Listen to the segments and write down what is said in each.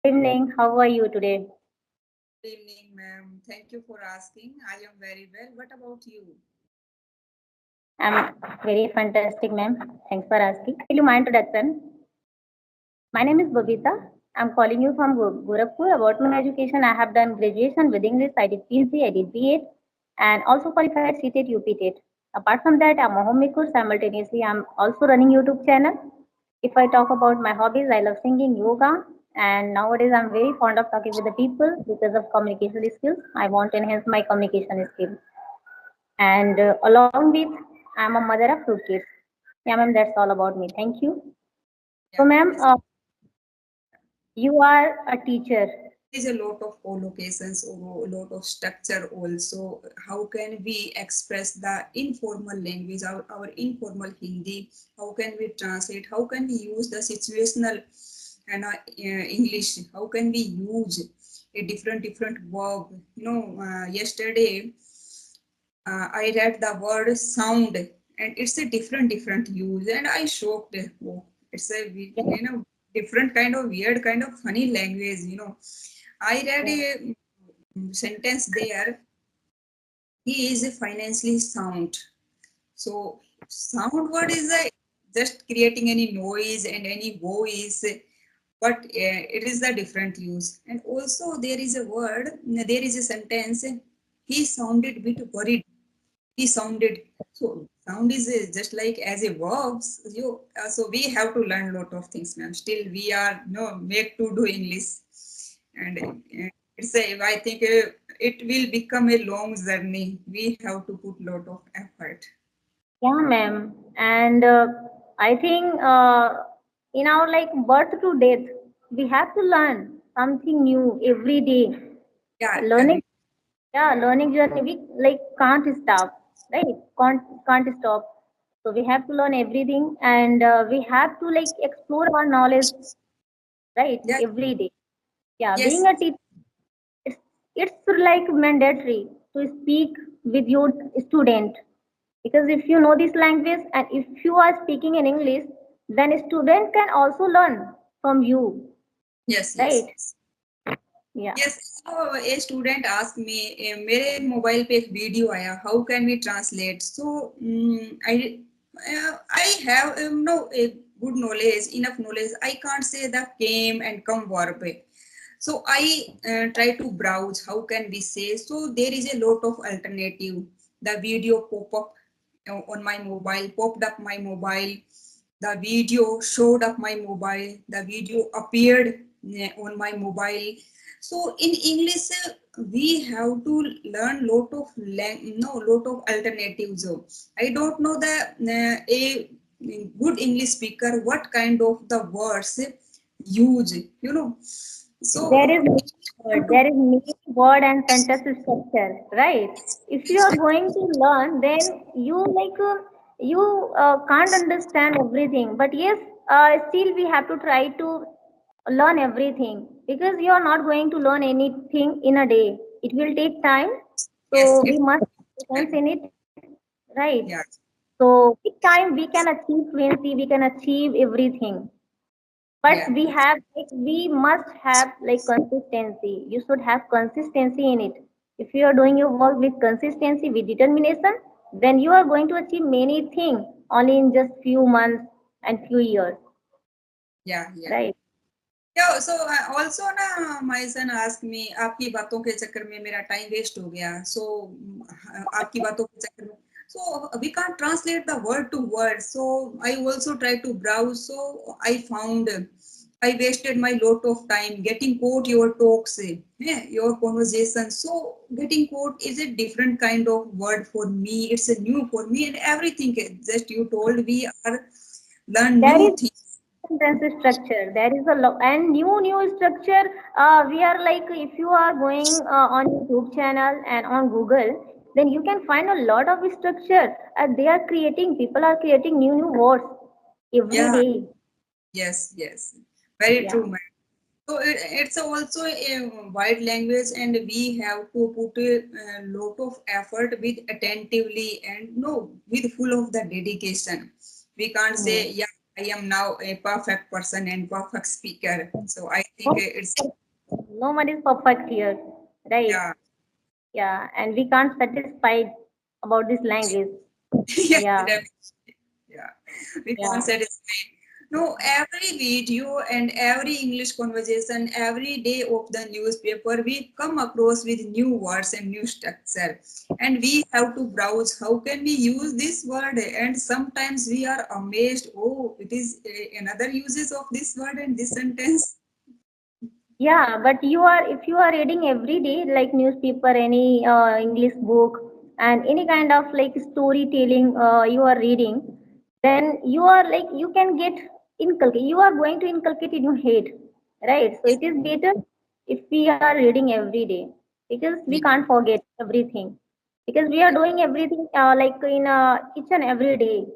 Evening. How are you today? Good evening, ma'am. Thank you for asking. I am very well. What about you? I'm very fantastic, ma'am. Thanks for asking. Will you mind introduction? My name is Babita. I'm calling you from Gorakhpur. About my education, I have done graduation with English. I did PhD, I did BA, and also qualified CTET, UPTET. Apart from that, I'm a homemaker. Simultaneously, I'm also running YouTube channel. If I talk about my hobbies, I love singing, yoga, and nowadays I'm very fond of talking with the people because of communication skills. I want to enhance my communication skills. And along with, I'm a mother of two kids. Yeah, ma'am, that's all about me. Thank you. So, Yeah, ma'am, you are a teacher. there is a lot of collocations or a lot of structure also. How can we express the informal language, our informal Hindi? How can we translate? How can we use the situational and English? How can we use a different verb? Yesterday I read the word sound and it's a different use and I shocked. Oh, it's a different kind of weird kind of funny language. I read Yeah. a sentence there. He is financially sound. So sound word is just creating any noise and any voice, but it is a different use. And also there is a word, there is a sentence. He sounded bit worried. He sounded. So sound is just like as a verb. So we have to learn a lot of things, ma'am. Still we are make to do English, and it's a. I think it will become a long journey. We have to put lot of effort. Yeah, ma'am. And I think in our like birth to death, we have to learn something new every day. Yeah, Learning, agree. yeah, learning journey. We like can't stop, right? Can't stop. So we have to learn everything, and we have to like explore our knowledge, right? Yeah, Every day. Yeah, yes, being a teacher, it's, it's like mandatory to speak with your student because if you know this language and if you are speaking in English, then a student can also learn from you, yes, right? yes. Yeah. Yes, so a student asked me, मेरे mobile पे एक video आया, how can we translate? So I have no a good knowledge, enough knowledge. I can't say the came and come verb. So I try to browse. How can we say? So there is a lot of alternative. The video pop up on my mobile, popped up my mobile. The video showed up my mobile. The video appeared on my mobile. So in English, we have to learn lot of lot of alternatives. I don't know the a good English speaker what kind of the words use. So There is meaning, word, and sentence structure, right? If you are going to learn, then you can't understand everything. But yes, still we have to try to learn everything because you are not going to learn anything in a day. It will take time, yes, so we it's must sense in it, right? yeah, So with time we can achieve fluency, we can achieve everything, but yeah, we must have like consistency. You should have consistency in it. If you are doing your work with consistency, with determination, then you are going to achieve many things only in just few months and few years, yeah. right? Yeah, so also ना my son asked me आपकी बातों के चक्कर में मेरा time waste हो गया so आपकी बातों के चक्कर में so we can't translate the word to word so I also try to browse so I found I wasted my lot of time getting caught your talks your conversation so getting caught is a different kind of word for me it's a new for me and everything just you told we are learn There new is things sentence structure. There is a and new structure. We are like if you are going on YouTube channel and on Google, then you can find a lot of structure. They are creating. People are creating new words every yeah day. yes very Yeah. true man so it's also a wide language and we have to put a, lot of effort with attentively and no with full of the dedication we can't Hmm. say yeah I am now a perfect person and perfect speaker. So I think it's, No one is perfect here, right? yeah. Yeah, and we can't satisfy about this language. Yeah, Yeah, yeah, we yeah, can't satisfy. No, every video and every English conversation, every day of the newspaper, we come across with new words and new structure. And we have to browse how can we use this word. And sometimes we are amazed, oh, it is another uses of this word and this sentence. yeah. But if you are reading every day, like newspaper, any English book, and any kind of like storytelling you are reading, then you are like you can get inculcate. You are going to inculcate in your head, right? So it is better if we are reading every day because we Yeah, can't forget everything because we are doing everything like in each and every day,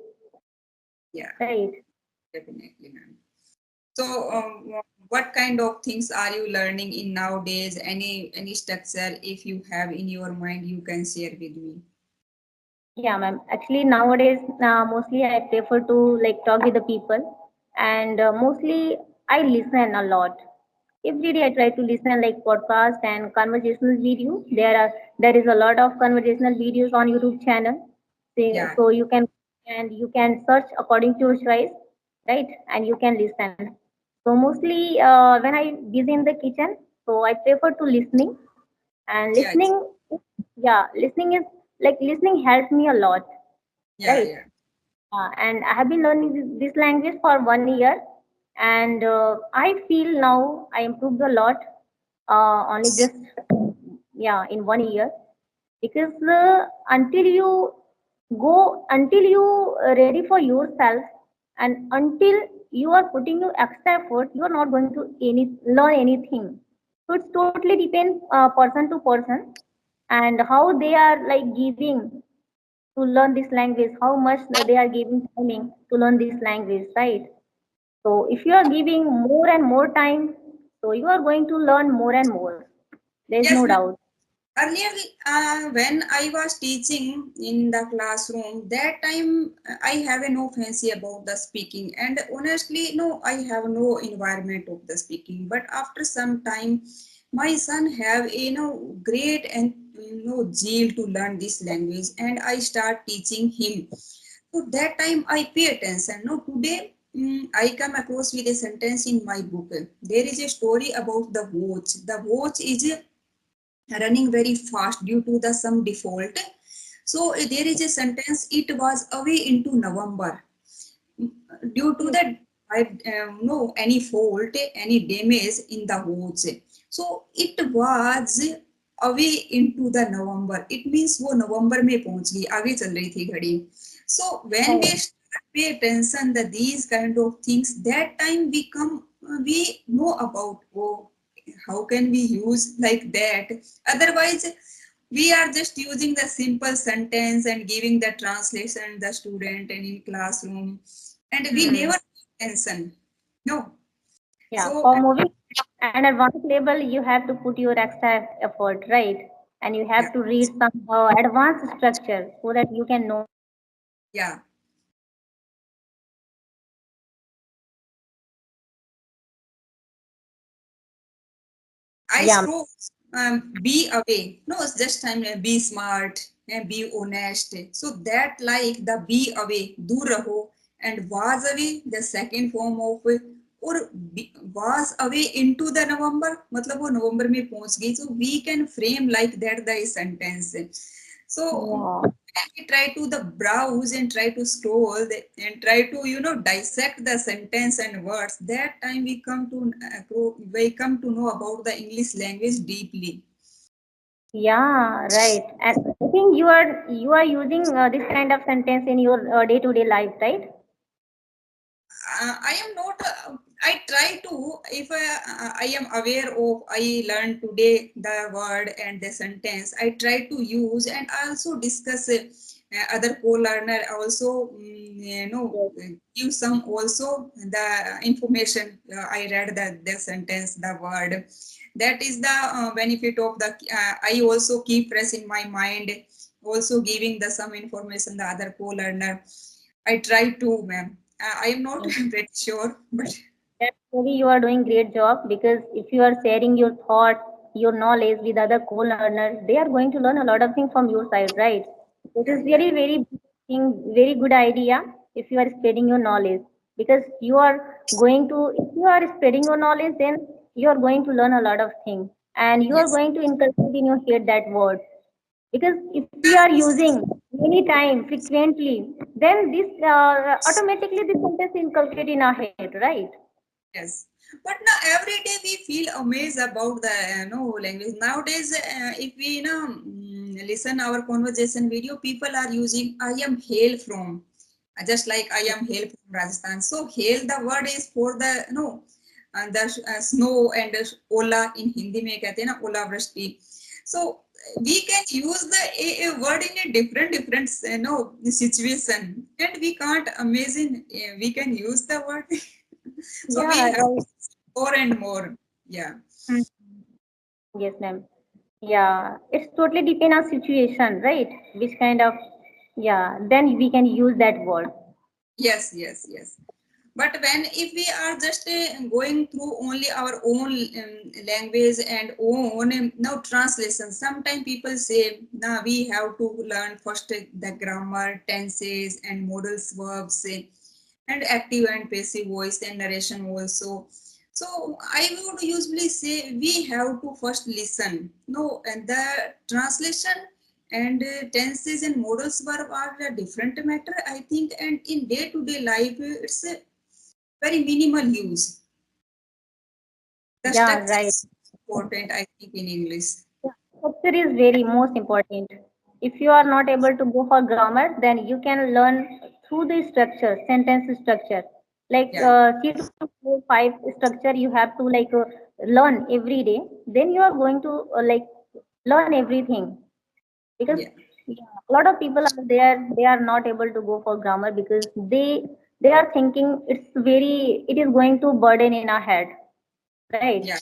yeah, right? definitely, ma'am. So, what kind of things are you learning in nowadays? Any structure, if you have in your mind, you can share with me. Yeah, ma'am. Actually, nowadays, mostly I prefer to like talk with the people, and mostly I listen a lot. Every day I try to listen like podcast and conversational videos. There is a lot of conversational videos on YouTube channel. Yeah, So you can search according to your choice, right? And you can listen. So mostly when I busy in the kitchen, so I prefer to listening and yeah, listening is like listening helps me a lot, yeah, right? yeah. And I have been learning this language for 1 year, and I feel now I improved a lot, only just yeah in 1 year, because until you ready for yourself, and until you are putting your extra effort, you are not going to learn anything. So it's totally depends person to person and how they are like giving to learn this language, how much they are giving timing to learn this language, right? So if you are giving more and more time, so you are going to learn more and more, there is no Yes, ma'am. doubt. Earlier, when I was teaching in the classroom, that time I have a no fancy about the speaking, and honestly, no, I have no environment of the speaking. But after some time, my son have a great and zeal to learn this language, and I start teaching him. So that time I pay attention. No, today I come across with a sentence in my book. There is a story about the watch. The watch is running very fast due to the some default. So there is a sentence, it was away into November due to that I no any fault, any damage in the watch. So it was away into the November. It means वो नवंबर में पहुंच गई, आगे चल रही थी घड़ी. So when we Right. start pay attention that these kind of things, that time we know about, oh, how can we use like that. Otherwise we are just using the simple sentence and giving the translation the student and in classroom, and we Hmm. never pay attention. No. Yeah, So for moving an advanced level, you have to put your extra effort, right? And you yeah, have to read some advanced structure so that you can know. yeah, I Yeah. scroll, be away. No, it's just time be smart and be honest. So that like the be away, dur raho, and was away, the second form of or was away into the November, मतलब वो नवंबर में पहुंच गई. So we can frame like that the sentence. So Yeah. when we try to the browse and try to scroll and try to dissect the sentence and words, that time we come to know about the English language deeply. Yeah, right. And I think you are using this kind of sentence in your day-to-day life, right? I am not. I try to, if I am aware of, I learned today the word and the sentence. I try to use and also discuss other co-learner also. Yes. Give some also the information. I read the sentence, the word. That is the benefit of the. I also keep fresh in my mind. Also giving the some information the other co-learner. I try to, ma'am. I am not pretty sure, but Actually, you are doing great job because if you are sharing your thought, your knowledge with other co-learners, they are going to learn a lot of things from your side, right? It yeah, is yeah. very, very good thing, very good idea if you are spreading your knowledge because you are going to, if you are spreading your knowledge, then you are going to learn a lot of things and you are Yes. going to inculcate in your head that word because if we are using many time frequently, then this automatically this sentence inculcate in our head, right? Yes, but now every day we feel amazed about the language. Nowadays, if we listen our conversation video, people are using "I am hail from," just like "I am hail from Rajasthan." So hail the word is for the the snow and ola in Hindi में कहते हैं ना ओला वृष्टि. So we can use the a word in a different situation, and we can't imagine we can use the word. So we Yeah, have right. more and more. Yeah. Mm. Yes, ma'am. Yeah, it's totally depend on situation, right? Which kind of, yeah, then we can use that word. Yes, yes, yes. But when if we are just going through only our own language and own now translation, sometimes people say, "Nah, we have to learn first the grammar, tenses, and modals, verbs, and active and passive voice and narration also." So I would usually say we have to first listen. No, and the translation and tenses and modals verb are a different matter, I think, and in day-to-day life, it's a very minimal use. The Yeah, structure right. is important, I think, in English. Yeah, structure is very most important. If you are not able to go for grammar, then you can learn through the structure, sentence structure. Like Yeah, 3 to 4, 5 structure you have to like learn every day. Then you are going to like learn everything because yeah, yeah, a lot of people are there. They are not able to go for grammar because they are thinking it is going to burden in our head, right? yeah.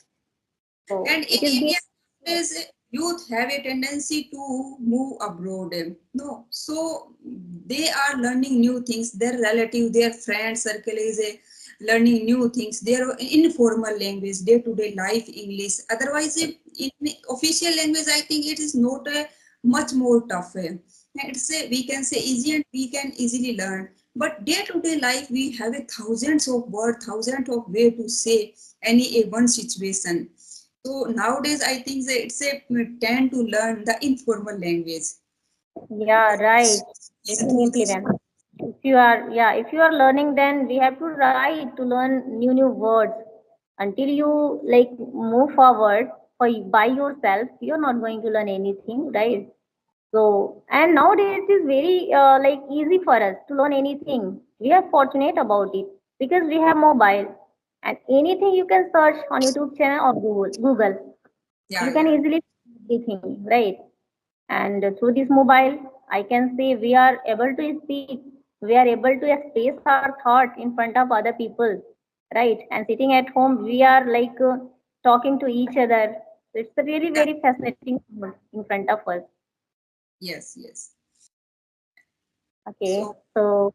So And it in is the India, nowadays, youth have a tendency to move abroad. No, so they are learning new things. Their relative, their friend circle is learning new things. Their informal language, day-to-day life English. Otherwise, in official language, I think it is not much more tough. It's we can say easy and we can easily learn. But day-to-day life, we have a thousands of words, thousands of way to say any a one situation. So nowadays, I think that it's a tend to learn the informal language. yeah, right. Through Definitely, this, ma'am. If you are, yeah, if you are learning, then we have to try to learn new words. Until you like move forward by yourself, you're not going to learn anything, right? So, and nowadays it is very like easy for us to learn anything. We are fortunate about it because we have mobile and anything you can search on YouTube channel or Google. yeah, You can yeah, easily find anything, right? And through this mobile, I can say we are able to speak, we are able to express our thought in front of other people, right? And sitting at home, we are like talking to each other. It's a really yeah. very fascinating world in front of us. Yes, yes. Okay, So so